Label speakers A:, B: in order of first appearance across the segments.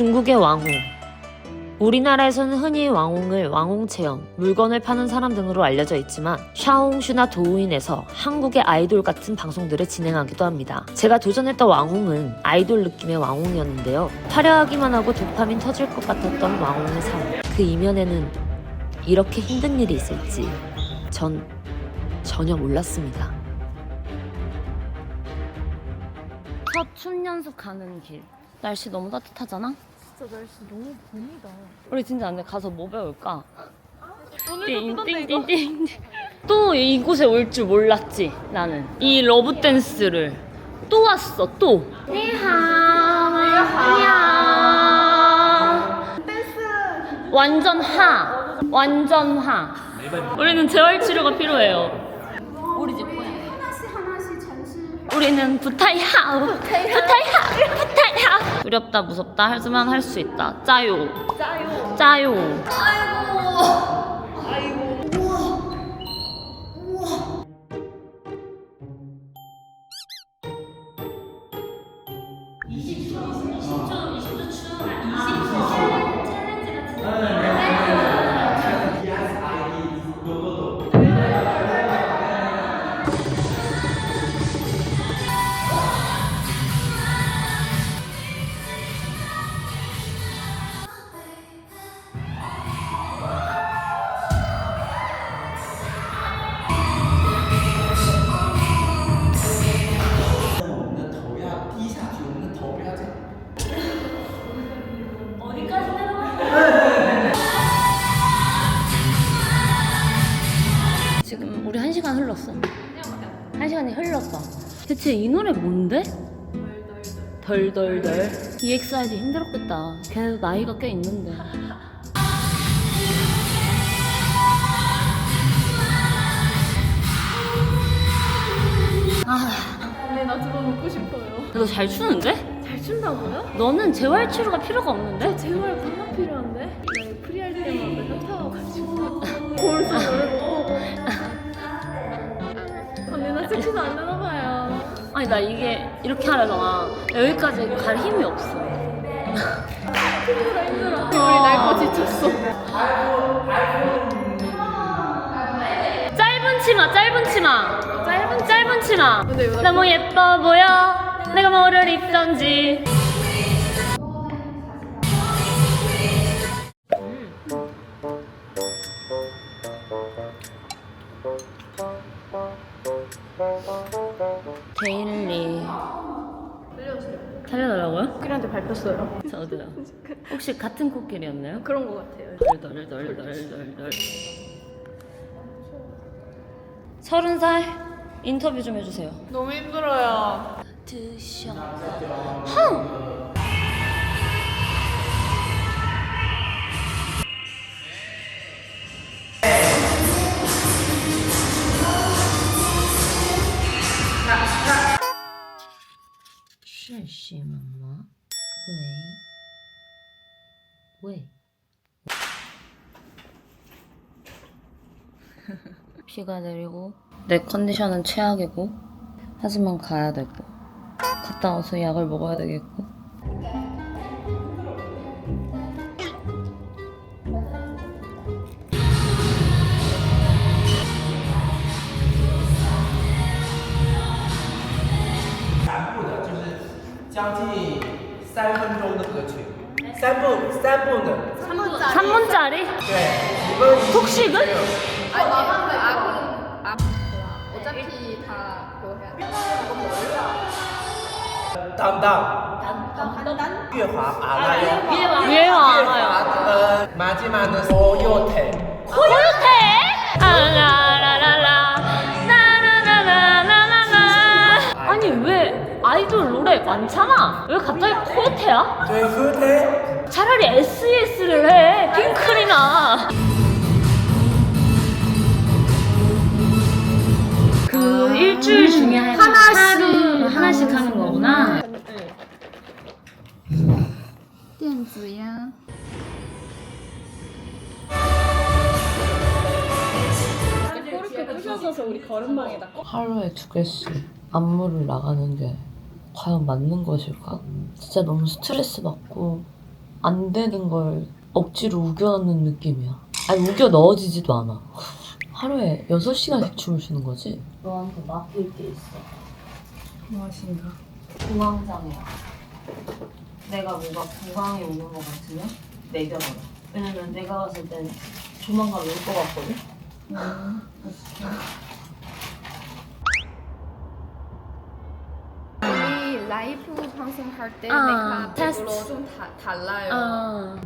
A: 중국의 왕홍. 우리나라에서는 흔히 왕홍을 왕홍체험, 물건을 파는 사람 등으로 알려져 있지만 샤오홍슈나 도우인에서 한국의 아이돌 같은 방송들을 진행하기도 합니다. 제가 도전했던 왕홍은 아이돌 느낌의 왕홍이었는데요. 화려하기만 하고 도파민 터질 것 같았던 왕홍의 삶. 그 이면에는 이렇게 힘든 일이 있을지 전 전혀 몰랐습니다. 첫 춤 연습 가는 길. 날씨 너무 따뜻하잖아?
B: 진짜 날씨 너무 봄이다.
A: 우리 진짜 안돼 가서 뭐 배울까?
B: 오늘도 뜨던데 이거.
A: 띵띵띵띵. 또 이곳에 올 줄 몰랐지 나는. 이 러브 댄스를 또 왔어 또. 니하오.
B: 댄스.
A: 완전 하. 완전 하. 우리는 재활치료가 필요해요. 우리 집 뭐야?
B: 하나씩 전시.
A: 우리는 부타이하우. 부타이하우. 두렵다 무섭다 하지만 할 수 있다. 짜요.
B: 짜요.
A: 짜요.
B: 아이고.
A: 지금 우리 1시간 흘렀어. 1시간이 흘렀어. 대체 이 노래 뭔데? 덜덜덜. EXID 힘들었겠다. 걔네도 나이가 꽤 있는데.
B: 네, 나 들어놓고 싶어요.
A: 너 잘 추는데?
B: 잘 춘다고요?
A: 너는 재활치료가 필요가 없는데?
B: 제발 겁나 필요한데? 나 프리할 때마다 현타와가지고 거울에서 노래 못 보고. 언니 나 섹시도 안 되나봐요.
A: 아니 나 이게 이렇게 하려다가 여기까지 갈 힘이 없어.
B: 힘들어 힘들어. 우리 날거 지쳤어.
A: 짧은 치마 짧은 치마. 짧은 치마.
B: 근데 이거
A: 너무 예뻐 보여. 내가 뭐를 입던지. 데일리 살려달라고요?
B: 코끼리한테 밟혔어요.
A: 저도요. 혹시 같은 코끼리였나요?
B: 그런 거 같아요.
A: 덜덜덜덜덜덜. 30살 인터뷰 좀 해주세요.
B: 너무 힘들어요.
A: 드셔. 흥.是什么？喂。비가 내리고 내 컨디션은 최악이고 하지만 가야 되고 갔다 와서 약을 먹어야 되겠고
C: (3分钟的歌曲 3部呢
A: 3분짜리?
C: 对
A: 톡식은?
B: 어차피 다 그거 해야 돼.
C: 当当 月华알아요?
A: 유해화 알아요.
C: 마지막은 코요테
A: 코요테! 아라라라라 나나나나나나나. 아니 왜 아이돌 노래 많잖아. 왜 갑자기 코요테야?
C: 对 코요테
A: 차라리 SES를 해. 핑클이나. 그 일주일 중에 하루 하나씩 하는 거구나.
B: 电子烟。 그렇게 부셔서 우리 걸음망에다
A: 하루에 2개씩 안무를 나가는 게 과연 맞는 것일까? 진짜 너무 스트레스 받고 안 되는 걸 억지로 우겨넣는 느낌이야. 아니 우겨 넣어지지도 않아. 하루에 6시간씩 춤을 추는 거지? 너한테 맡길 게 있어.
B: 무엇인가?
A: 공황장애야. 내가 뭔가 공황이 오는 것 같으면 매겨놔. 왜냐면 내가 봤을 땐 조만간 올 것 같거든?
B: 우리 라이브 방송할 때
A: 아,
B: 메이크업으로
A: 테스트.
B: 좀 달라요.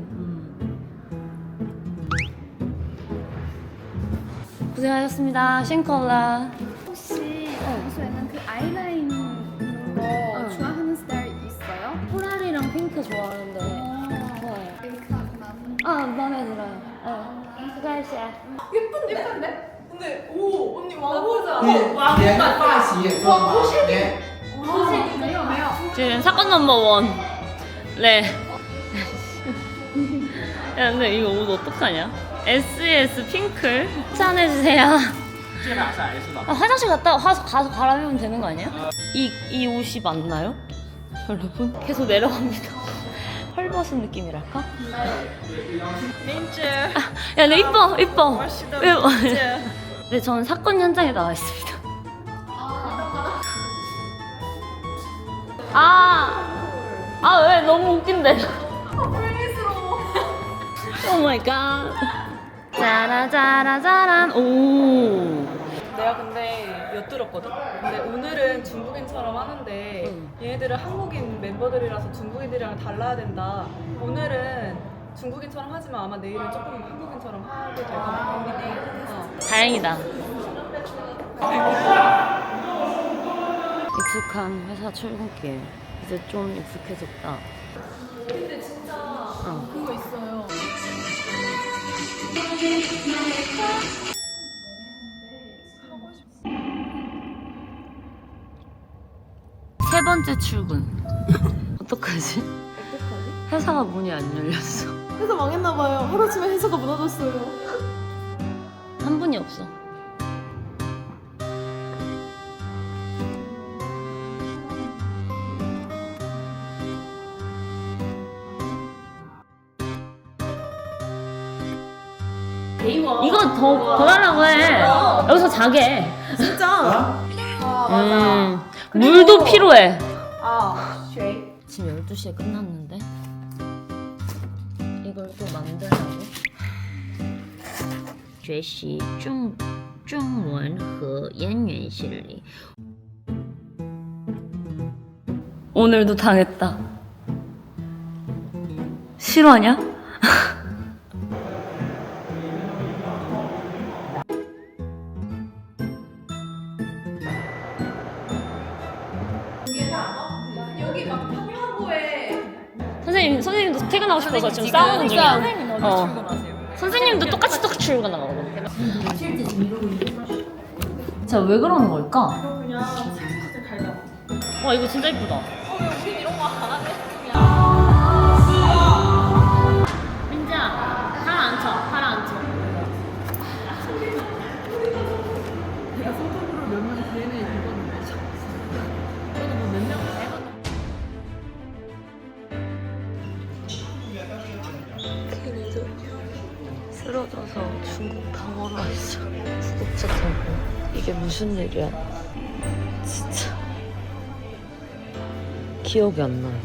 A: 고생하셨습니다. 싱콜라.
B: 혹시 평소에는 그 아이라인으로 좋아하는 스타일 있어요?
A: 호라리랑 핑크 좋아하는데. 좋아요.
B: 메이크업 나는
A: 마음에 들어요. 수고하셨어요.
B: 예쁜데? 근데 오 언니 왕보자.
C: 连个发型也做吗？连
B: 매요.
A: 지금 사건 넘버 원. 네. 야, 근데 이거 옷 어떡하냐? SES 핑클 추천해주세요.
C: 这俩是 S 吧？
A: 화장실 가서 갈아입으면 되는 거 아니야? 이 옷이 맞나요? 여러분? 계속 내려갑니다. 헐벗은 느낌이랄까?
B: 민주.
A: 야, 근데 이뻐. 네, 저는 사건 현장에 나와 있습니다. 왜 너무 웃긴데?
B: 불미스러워.
A: 오 마이 갓. 짜라짜라짜란. 오.
D: 내가 근데 엿들었거든? 근데 오늘은 중국인처럼 하는데 얘네들은 한국인 멤버들이라서 중국인들이랑 달라야 된다. 오늘은 중국인처럼 하지만 아마 내일은 조금 한국인처럼 하게 될 것 같아.
A: 다행이다. 익숙한 회사 출근길. 이제 좀 익숙해졌다.
B: 근데 진짜 그거 있어요.
A: 세 번째 출근. 어떡하지? 회사가 문이 안 열렸어.
D: 회사 망했나봐요. 하루아침에 회사가 무너졌어요.
A: 한 분이 없어. 이거 더 달라고 해. 여기서 자게.
D: 진짜?
A: 물도 필요해.
D: 쉐이.
A: 지금 12시에 끝났는데 이걸 또 만들라고? 学习中文和言语실리 오늘도 당했다. 실화냐?
B: 여기 막 평화고에
A: 선생님도 퇴근하고 싶어서 지금 싸우는 중이야.
D: 선생님 어디 출근하세요?
A: 선생님도 똑같이 출근하거든. 자, 왜 그러는 걸까?
D: 그냥 진짜 갈다.
A: 와, 이거 진짜 이쁘다.
D: 왜 우린 이런 거 안 하네?
A: 민지야, 가라앉혀.
D: 내가 손톱으로 몇명 DNA 읽었는데. 그래도 뭐몇명
A: 쓰러져서 중국 방어로 왔어. 구독자 tempo. 이게 무슨 일이야? 진짜 기억이 안 나요.